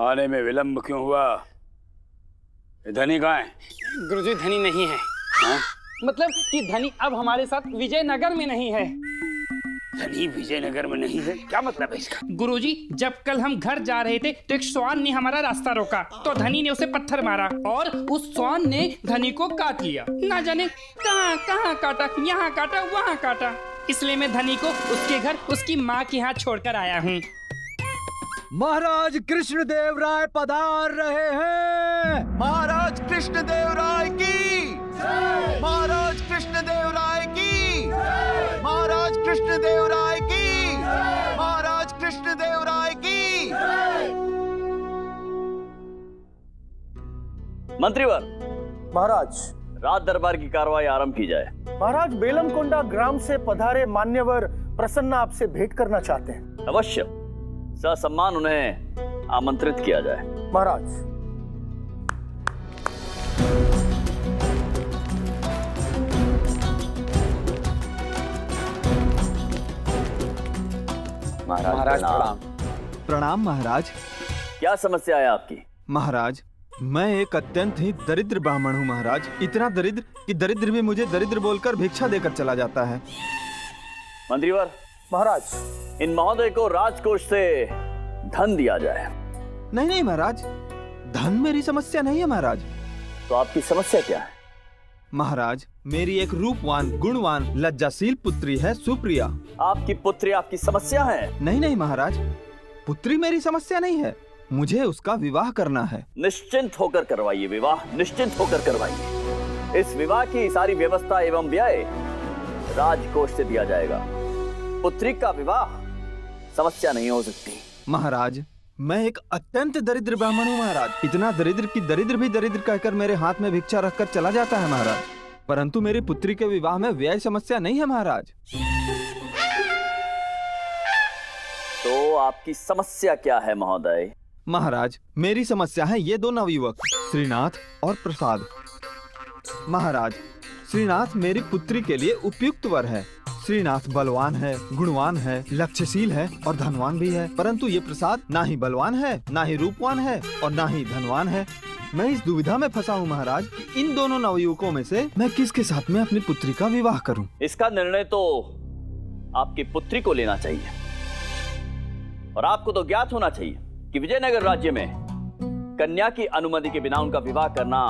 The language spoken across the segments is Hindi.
आने में विलंब क्यों हुआ? धनी कहाँ है? गुरुजी धनी नहीं है। हाँ? मतलब कि धनी अब हमारे साथ विजयनगर में नहीं है। धनी विजयनगर में नहीं है? क्या मतलब है इसका? गुरुजी जब कल हम घर जा रहे थे तो एक श्वान ने हमारा रास्ता रोका तो धनी ने उसे पत्थर मारा और उस श्वान ने धनी को काट लिया। ना जाने कहाँ कहाँ काटा, यहाँ काटा वहाँ काटा। इसलिए मैं धनी को उसके घर उसकी माँ के यहाँ छोड़कर आया हूँ। महाराज कृष्णदेव राय पधार रहे हैं। महाराज कृष्णदेव राय की, महाराज कृष्णदेव राय की, महाराज कृष्णदेव राय की, महाराज कृष्णदेव राय की। मंत्रीवर, महाराज। राज दरबार की कार्रवाई आरंभ की जाए। महाराज बेलमकोंडा ग्राम से पधारे मान्यवर प्रसन्न आपसे भेंट करना चाहते हैं। अवश्य, ससम्मान उन्हें आमंत्रित किया जाए। महाराज। महाराज प्रणाम। प्रणाम महाराज। क्या समस्या है आपकी? महाराज मैं एक अत्यंत ही दरिद्र ब्राह्मण हूँ महाराज। इतना दरिद्र कि दरिद्र भी मुझे दरिद्र बोलकर भिक्षा देकर चला जाता है। मंत्रीवर। महाराज। इन महोदय को राजकोष से धन दिया जाए। नहीं नहीं महाराज, धन मेरी समस्या नहीं है महाराज। तो आपकी समस्या क्या है? महाराज मेरी एक रूपवान गुणवान लज्जाशील पुत्री है सुप्रिया। आपकी पुत्री आपकी समस्या है? नहीं नहीं महाराज, पुत्री मेरी समस्या नहीं है, मुझे उसका विवाह करना है। निश्चिंत होकर करवाइए विवाह, निश्चिंत होकर करवाइए। इस विवाह की सारी व्यवस्था एवं व्यय राजकोष से दिया जाएगा। पुत्री का विवाह समस्या नहीं हो सकती। महाराज मैं एक अत्यंत दरिद्र ब्राह्मण हूँ महाराज। इतना दरिद्र कि दरिद्र भी दरिद्र कहकर मेरे हाथ में भिक्षा रखकर चला जाता है महाराज। परंतु मेरी पुत्री के विवाह में व्यय समस्या नहीं है महाराज। तो आपकी समस्या क्या है महोदय? महाराज मेरी समस्या है ये दो नवयुवक श्रीनाथ और प्रसाद। महाराज श्रीनाथ मेरी पुत्री के लिए उपयुक्त वर है। श्रीनाथ बलवान है, गुणवान है, लक्ष्यशील है और धनवान भी है। परंतु ये प्रसाद ना ही बलवान है, ना ही रूपवान है और ना ही धनवान है। मैं इस दुविधा में फंसा हूँ महाराज कि इन दोनों नवयुवकों में से मैं किसके साथ में अपनी पुत्री का विवाह करूं। इसका निर्णय तो आपकी पुत्री को लेना चाहिए और आपको तो ज्ञात होना चाहिए कि विजयनगर राज्य में कन्या की अनुमति के बिना उनका विवाह करना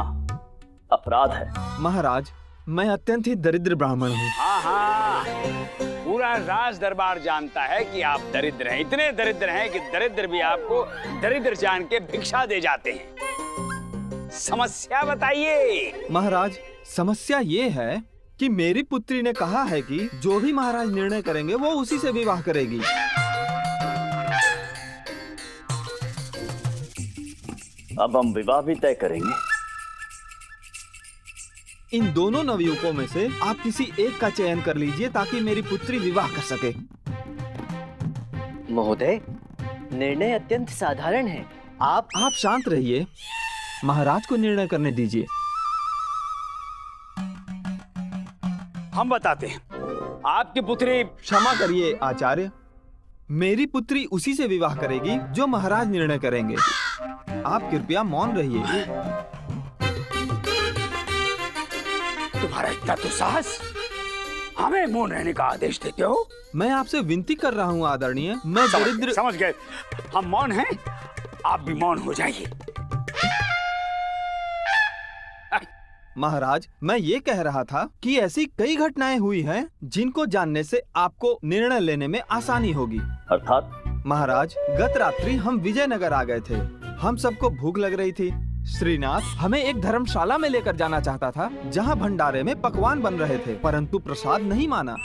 अपराध है। महाराज मैं अत्यंत ही दरिद्र ब्राह्मण हूँ। हाँ हाँ, पूरा राज दरबार जानता है कि आप दरिद्र हैं। इतने दरिद्र हैं कि दरिद्र भी आपको दरिद्र जान के भिक्षा दे जाते हैं। समस्या बताइए। महाराज समस्या ये है कि मेरी पुत्री ने कहा है कि जो भी महाराज निर्णय करेंगे वो उसी से विवाह करेगी। अब हम विवाह भी तय करेंगे। इन दोनों नवयुवकों में से आप किसी एक का चयन कर लीजिए ताकि मेरी पुत्री विवाह कर सके। महोदय निर्णय अत्यंत साधारण है। आप शांत रहिए, महाराज को निर्णय करने दीजिए। हम बताते हैं। आपकी पुत्री। क्षमा करिए आचार्य, मेरी पुत्री उसी से विवाह करेगी जो महाराज निर्णय करेंगे। आप कृपया मौन रहिए। तुम्हारा इतना तो साहस, हमें मौन रहने का आदेश देते हो? मैं आपसे विनती कर रहा हूँ आदरणीय, मैं दरिद्र। समझ गए, हम मौन हैं, आप भी मौन हो जाइए। महाराज मैं ये कह रहा था कि ऐसी कई घटनाएं हुई हैं जिनको जानने से आपको निर्णय लेने में आसानी होगी। अर्थात? महाराज गत रात्रि हम विजयनगर आ गए थे। हम सबको भूख लग रही थी। श्रीनाथ हमें एक धर्मशाला में लेकर जाना चाहता था जहां भंडारे में पकवान बन रहे थे, परंतु प्रसाद नहीं माना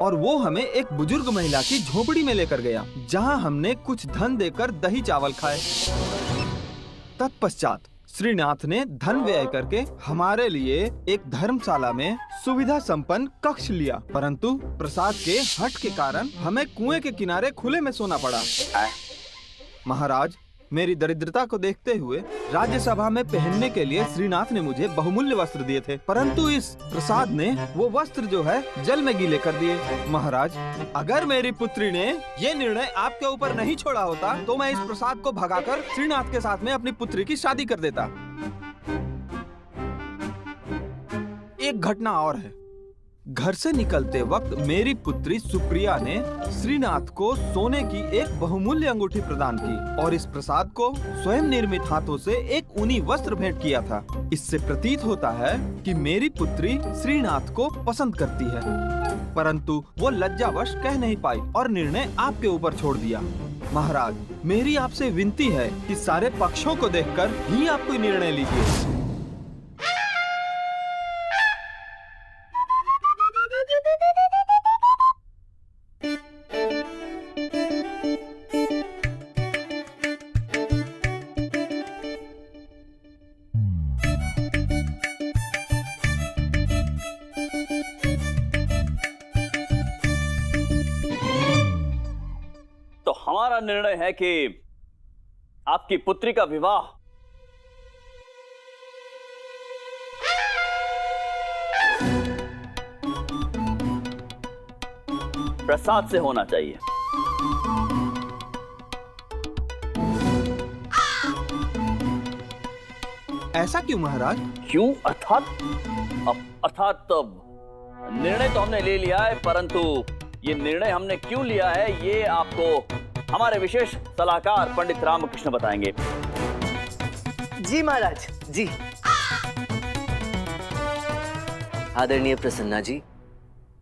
और वो हमें एक बुजुर्ग महिला की झोपड़ी में लेकर गया जहां हमने कुछ धन देकर दही चावल खाए। तत्पश्चात श्रीनाथ ने धन व्यय करके हमारे लिए एक धर्मशाला में सुविधा संपन्न कक्ष लिया, परंतु प्रसाद के हट के कारण हमें कुएं के किनारे खुले में सोना पड़ा। महाराज मेरी दरिद्रता को देखते हुए राज्यसभा में पहनने के लिए श्रीनाथ ने मुझे बहुमूल्य वस्त्र दिए थे, परंतु इस प्रसाद ने वो वस्त्र जो है जल में गीले कर दिए। महाराज, अगर मेरी पुत्री ने ये निर्णय आपके ऊपर नहीं छोड़ा होता तो मैं इस प्रसाद को भगाकर श्रीनाथ के साथ में अपनी पुत्री की शादी कर देता। एक घटना और है। घर से निकलते वक्त मेरी पुत्री सुप्रिया ने श्रीनाथ को सोने की एक बहुमूल्य अंगूठी प्रदान की और इस प्रसाद को स्वयं निर्मित हाथों से एक ऊनी वस्त्र भेंट किया था। इससे प्रतीत होता है कि मेरी पुत्री श्रीनाथ को पसंद करती है, परंतु वो लज्जावश कह नहीं पाई और निर्णय आपके ऊपर छोड़ दिया। महाराज, मेरी आपसे विनती है कि सारे पक्षों को देखकर ही आप कोई निर्णय लीजिए। तो हमारा निर्णय है कि आपकी पुत्री का विवाह प्रसाद से होना चाहिए। ऐसा क्यों महाराज? क्यों? अर्थात निर्णय तो हमने ले लिया है, परंतु ये निर्णय हमने क्यों लिया है ये आपको हमारे विशेष सलाहकार पंडित रामकृष्ण बताएंगे। जी महाराज जी। आदरणीय प्रसन्ना जी,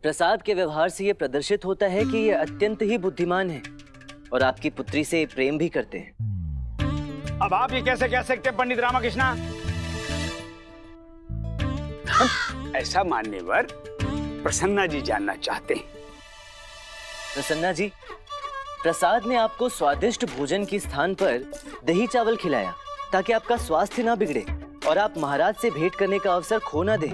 प्रसाद के व्यवहार से यह प्रदर्शित होता है कि ये अत्यंत ही बुद्धिमान है और आपकी पुत्री से प्रेम भी करते हैं। अब आप ये कैसे कह सकते हैं पंडित रामकृष्णा? ऐसा मानने पर प्रसन्ना जी जानना चाहते हैं। प्रसन्ना जी, प्रसाद ने आपको स्वादिष्ट भोजन के स्थान पर दही चावल खिलाया ताकि आपका स्वास्थ्य ना बिगड़े और आप महाराज से भेंट करने का अवसर खो ना दें।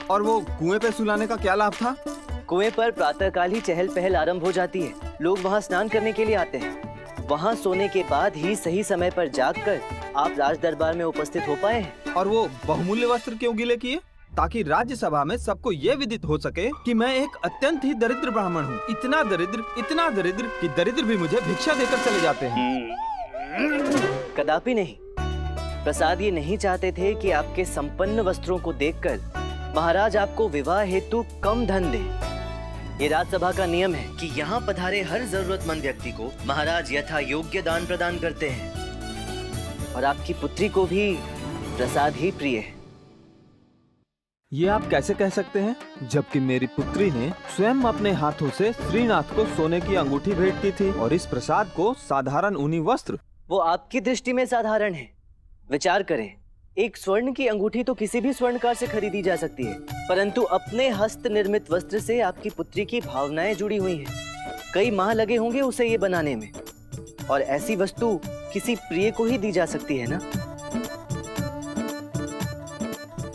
और वो कुएं पे सुलाने का क्या लाभ था? कुएं पर प्रातःकाल ही चहल पहल आरंभ हो जाती है। लोग वहां स्नान करने के लिए आते हैं। वहां सोने के बाद ही सही समय पर जागकर आप राज दरबार में उपस्थित हो पाए हैं। और वो बहुमूल्य वस्त्र क्यों गीले किए? ताकि राज्यसभा में सबको ये विदित हो सके कि मैं एक अत्यंत ही दरिद्र ब्राह्मण हूँ। इतना दरिद्र कि दरिद्र भी मुझे भिक्षा देकर चले जाते हैं। कदापि नहीं। प्रसाद ये नहीं चाहते थे कि आपके संपन्न वस्त्रों को देखकर महाराज आपको विवाह हेतु कम धन दे। ये राज्यसभा का नियम है कि यहाँ पधारे हर जरूरतमंद व्यक्ति को महाराज यथा योग्य दान प्रदान करते हैं और आपकी पुत्री को भी प्रसाद ही प्रिय है। ये आप कैसे कह सकते हैं, जबकि मेरी पुत्री ने स्वयं अपने हाथों से श्रीनाथ को सोने की अंगूठी भेंट की थी और इस प्रसाद को साधारण ऊनी वस्त्र। वो आपकी दृष्टि में साधारण है। विचार करें, एक स्वर्ण की अंगूठी तो किसी भी स्वर्णकार से खरीदी जा सकती है, परंतु अपने हस्त निर्मित वस्त्र से आपकी पुत्री की भावनाएं जुड़ी हुई हैं। कई माह लगे होंगे उसे ये बनाने में, और ऐसी वस्तु किसी प्रिय को ही दी जा सकती है ना।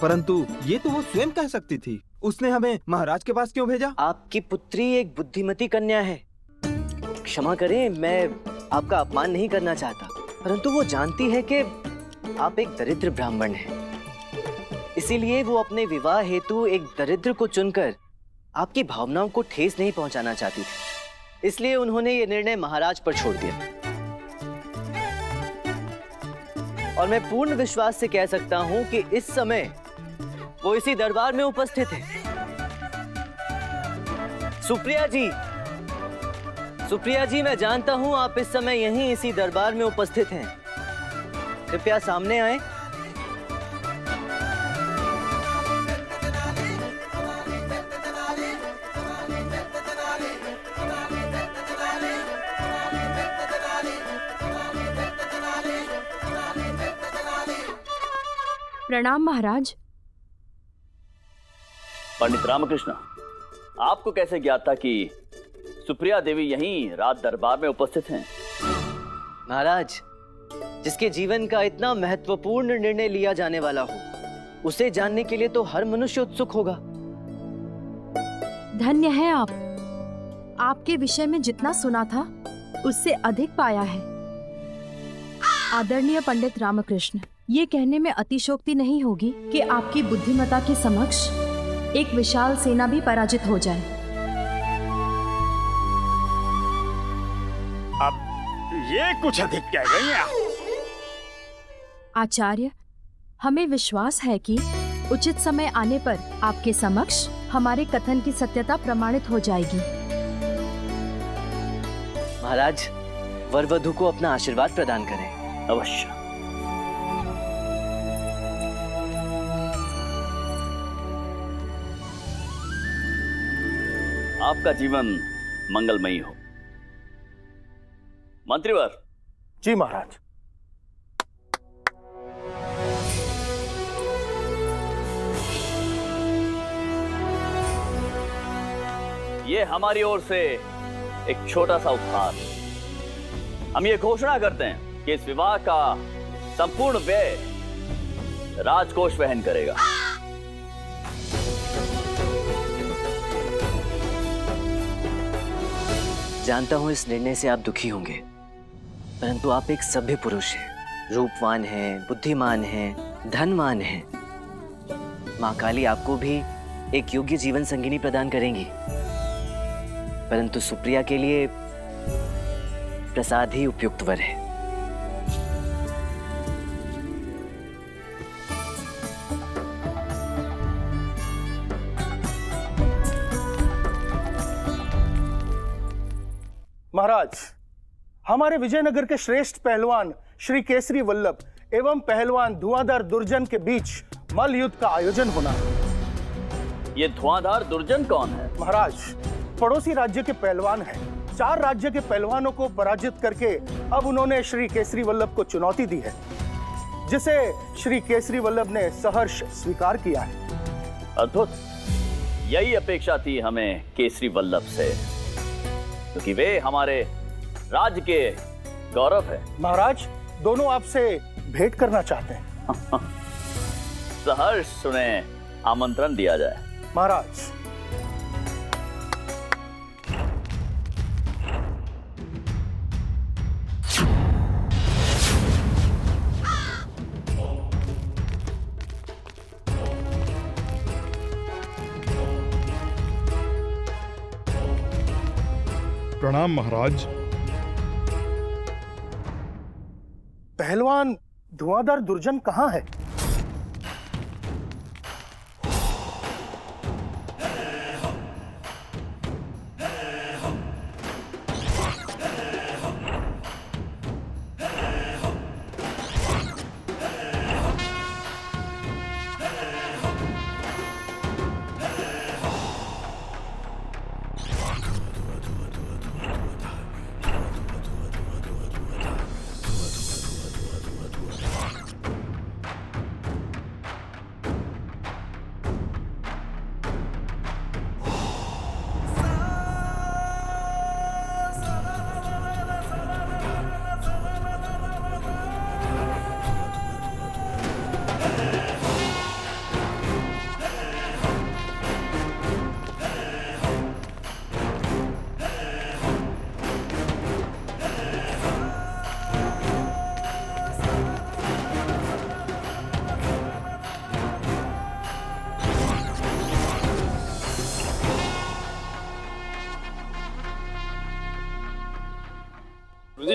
परंतु ये तो वो स्वयं कह सकती थी। उसने हमें महाराज के पास क्यों भेजा? आपकी पुत्री एक बुद्धिमती कन्या है। क्षमा करें, मैं आपका अपमान नहीं करना चाहता, परंतु वो जानती है कि आप एक दरिद्र ब्राह्मण हैं। इसीलिए वो अपने विवाह हेतु एक दरिद्र को चुनकर आपकी भावनाओं को ठेस नहीं पहुंचाना चाहती थी। इसलिए उन्होंने ये निर्णय महाराज पर छोड़ दिया। और मैं पूर्ण विश्वास से कह सकता हूं कि इस समय वो इसी दरबार में उपस्थित है। सुप्रिया जी, मैं जानता हूं आप इस समय यहीं इसी दरबार में उपस्थित हैं। कृपया सामने आए। प्रणाम महाराज। पंडित रामकृष्ण, आपको कैसे ज्ञात था कि सुप्रिया देवी यहीं राज दरबार में उपस्थित हैं? महाराज, जिसके जीवन का इतना महत्वपूर्ण निर्णय लिया जाने वाला हो, उसे जानने के लिए तो हर मनुष्य उत्सुक होगा। धन्य है आप। आपके विषय में जितना सुना था उससे अधिक पाया है। आदरणीय पंडित रामकृष्ण, ये कहने में अतिशोक्ति नहीं होगी कि आपकी बुद्धिमता के समक्ष एक विशाल सेना भी पराजित हो जाए। अब ये कुछ अधिक कह गई हैं आप। आचार्य, हमें विश्वास है कि उचित समय आने पर आपके समक्ष हमारे कथन की सत्यता प्रमाणित हो जाएगी। महाराज, वर वधू को अपना आशीर्वाद प्रदान करें। अवश्य। आपका जीवन मंगलमयी हो। मंत्रीवर। जी महाराज। ये हमारी ओर से एक छोटा सा उपहार। हम ये घोषणा करते हैं कि इस विवाह का संपूर्ण व्यय राजकोष वहन करेगा। जानता हूं इस निर्णय से आप दुखी होंगे, परंतु आप एक सभ्य पुरुष हैं, रूपवान हैं, बुद्धिमान हैं, धनवान हैं। मां काली आपको भी एक योग्य जीवन संगिनी प्रदान करेंगी, परंतु सुप्रिया के लिए प्रसाद ही उपयुक्त वर है। महाराज, हमारे विजयनगर के श्रेष्ठ पहलवान श्री केसरी वल्लभ एवं पहलवान धुआंधार दुर्जन के बीच मल्ल युद्ध का आयोजन होना है। ये धुआंधार दुर्जन कौन है? महाराज, पड़ोसी राज्य के पहलवान हैं। 4 राज्य के पहलवानों को पराजित करके अब उन्होंने श्री केसरी वल्लभ को चुनौती दी है, जिसे श्री केसरी वल्लभ ने सहर्ष स्वीकार किया है। अद्भुत। यही अपेक्षा थी हमें केसरी वल्लभ से, क्योंकि वे हमारे राज्य के गौरव है। महाराज, दोनों आपसे भेंट करना चाहते हैं। सहर्ष सुने, आमंत्रण दिया जाए। महाराज, प्रणाम महाराज। पहलवान धुआंधार दुर्जन कहाँ है?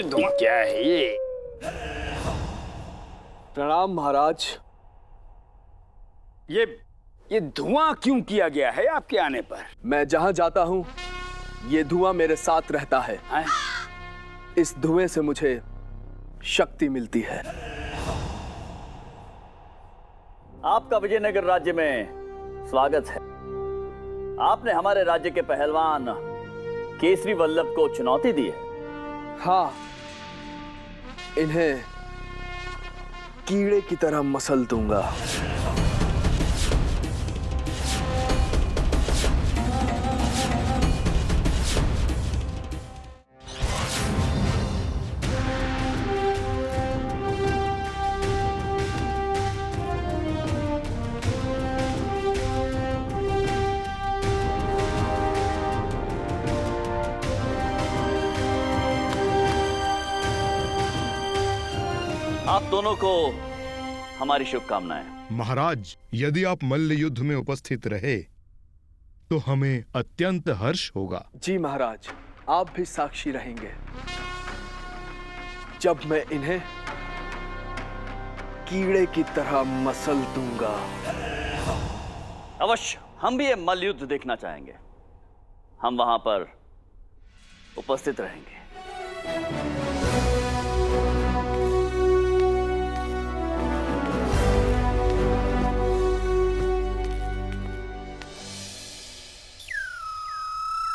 धुआं क्या है ये? प्रणाम महाराज। ये धुआं क्यों किया गया है आपके आने पर? मैं जहां जाता हूं ये धुआं मेरे साथ रहता है। इस धुएं से मुझे शक्ति मिलती है। आपका विजयनगर राज्य में स्वागत है। आपने हमारे राज्य के पहलवान केसरी वल्लभ को चुनौती दी है। हाँ, इन्हें कीड़े की तरह मसल दूंगा। आप दोनों को हमारी शुभकामनाएं। महाराज, यदि आप मल्ल युद्ध में उपस्थित रहे तो हमें अत्यंत हर्ष होगा। जी महाराज, आप भी साक्षी रहेंगे जब मैं इन्हें कीड़े की तरह मसल दूंगा। अवश्य, हम भी ये मल्ल युद्ध देखना चाहेंगे। हम वहां पर उपस्थित रहेंगे।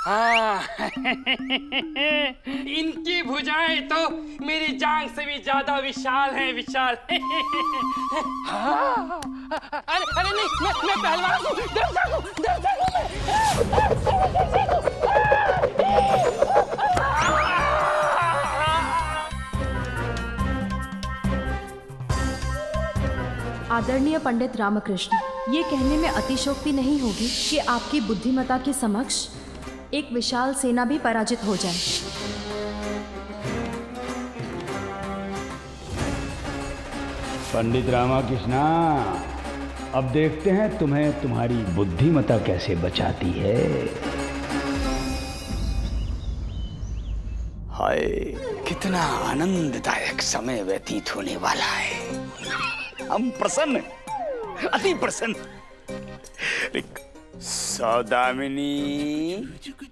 हाँ इनकी भुजाएं तो मेरी जांग से भी ज्यादा विशाल हैं, विशाल। हाँ, अरे अरे नहीं, मैं पहलवान हूँ, दर्शक हूँ, दर्शक हूँ आदरणीय पंडित रामकृष्ण, ये कहने में अतिशयोक्ति नहीं होगी कि आपकी बुद्धिमता के समक्ष एक विशाल सेना भी पराजित हो जाए। पंडित रामाकृष्णा, अब देखते हैं तुम्हें तुम्हारी बुद्धिमता कैसे बचाती है। हाय, कितना आनंददायक समय व्यतीत होने वाला है। हम प्रसन्न, अति प्रसन्न। सौदामिनी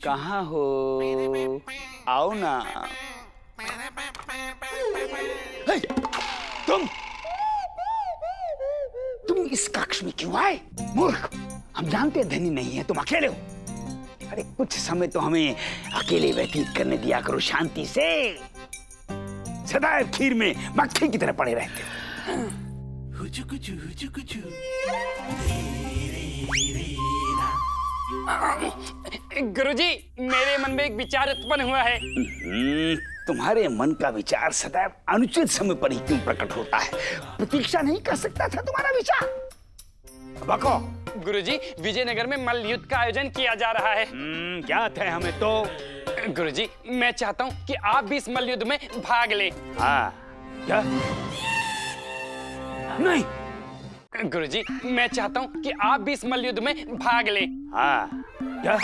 कहाँ हो? आओ ना। हे, तुम इस कक्ष में क्यों आए? मूर्ख, हम जानते हैं धनी नहीं है, तुम अकेले हो। अरे कुछ समय तो हमें अकेले व्यतीत करने दिया करो शांति से। सदैव खीर में मक्खी की तरह पड़े रहते हो। गुरुजी, मेरे मन में एक विचार उत्पन्न हुआ है। तुम्हारे मन का विचार सदैव अनुचित समय पर ही क्यों प्रकट होता है? प्रतीक्षा नहीं कर सकता था तुम्हारा विचार? बको। गुरुजी, विजयनगर में मल्ल युद्ध का आयोजन किया जा रहा है। ज्ञात है हमें तो। गुरुजी, मैं चाहता हूँ कि आप भी इस मल्ल युद्ध में भाग लें। हाँ, क्या? नहीं। गुरुजी, मैं चाहता हूँ कि आप भी इस मल्ल युद्ध में भाग लें। हाँ, क्या?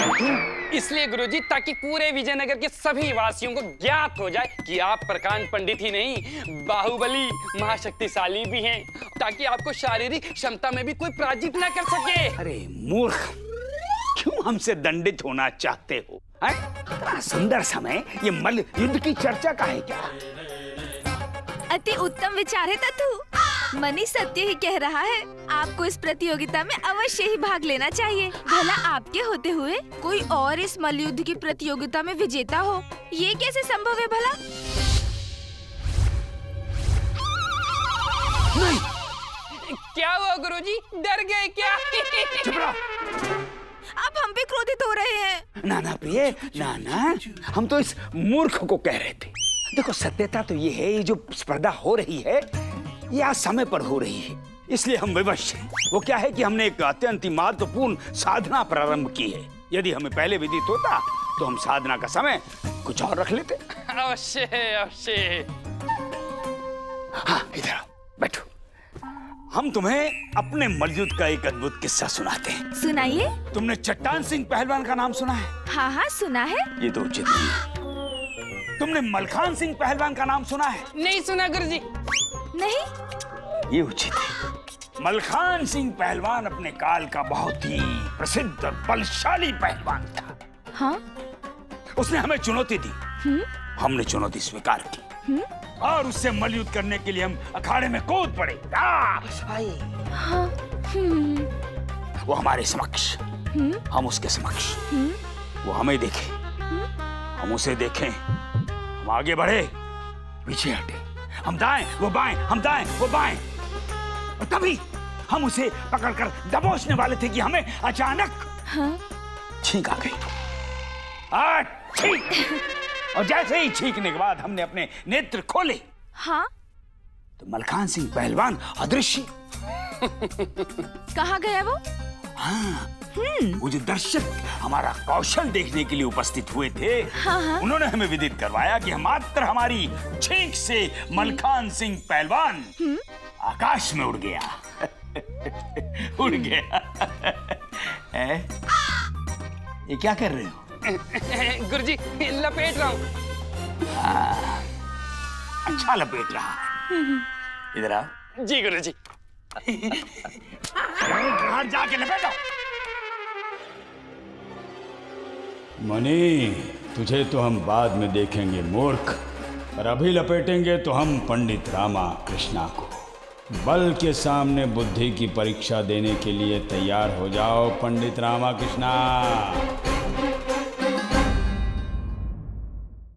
इसलिए गुरुजी, ताकि पूरे विजयनगर के सभी वासियों को ज्ञात हो जाए कि आप प्रकांड पंडित ही नहीं, बाहुबली महाशक्तिशाली भी हैं, ताकि आपको शारीरिक क्षमता में भी कोई पराजित न कर सके। अरे मूर्ख, क्यों हमसे दंडित होना चाहते हो? इतना सुंदर समय, ये मल्ल युद्ध की चर्चा का है क्या? अति उत्तम विचार है तथु। मनी सत्य ही कह रहा है। आपको इस प्रतियोगिता में अवश्य ही भाग लेना चाहिए। भला आपके होते हुए कोई और इस मल्ल युद्ध की प्रतियोगिता में विजेता हो, ये कैसे संभव है भला? नहीं। क्या हुआ गुरुजी, डर गए क्या? चुप रहो। आप हम पे क्रोधित हो रहे हैं। ना प्रिय, ना, हम तो इस मूर्ख को कह रहे थे। देखो, सत्यता तो ये है, ये जो स्पर्धा हो रही है ये आज समय पर हो रही है, इसलिए हम विवश हैं। वो क्या है कि हमने एक अत्यंत ही महत्वपूर्ण साधना प्रारंभ की है। यदि हमें पहले विदित होता तो हम साधना का समय कुछ और रख लेते। अवश्य अवश्य। हाँ, इधर आओ, बैठो। हम तुम्हें अपने मल्ल युद्ध का एक अद्भुत किस्सा सुनाते हैं। सुनाइए। तुमने चट्टान सिंह पहलवान का नाम सुना है? हाँ, सुना है। ये तो उचित नहीं है। तुमने मलखान सिंह पहलवान का नाम सुना है? नहीं सुना गुरुजी। नहीं। ये उचित है। मलखान सिंह पहलवान अपने काल का बहुत ही प्रसिद्ध और बलशाली पहलवान था। हाँ? उसने हमें चुनौती दी। हमने चुनौती स्वीकार की और उससे मल्ल युद्ध करने के लिए हम अखाड़े में कूद पड़े। हाँ। वो हमारे समक्ष, हम उसके समक्ष। वो हमें देखे, हम उसे देखें। हम आगे बढ़े, पीछे हटे। हम दाएं, वो बाएं, हम दाएं, वो बाएं। और तभी हम उसे पकड़कर दबोचने वाले थे कि हमें अचानक छींक आ गई। छींक। और जैसे ही छींकने के बाद हमने अपने नेत्र खोले, हाँ? तो मलखान सिंह पहलवान अदृश्य। कहाँ गया वो? हाँ, वो जो दर्शक हमारा कौशल देखने के लिए उपस्थित हुए थे, उन्होंने हमें विदित करवाया कि मात्र हमारी छींक से मलखान सिंह पहलवान आकाश में उड़ गया। उड़ गया। ये क्या कर रहे हो? गुरुजी लपेट रहा हूँ। अच्छा लपेट रहा है। इधर आओ। जी गुरुजी। बाहर जाके लपेटो। मणि, तुझे तो हम बाद में देखेंगे मूर्ख, पर अभी लपेटेंगे तो हम पंडित रामा कृष्णा को। बल के सामने बुद्धि की परीक्षा देने के लिए तैयार हो जाओ पंडित रामा कृष्णा।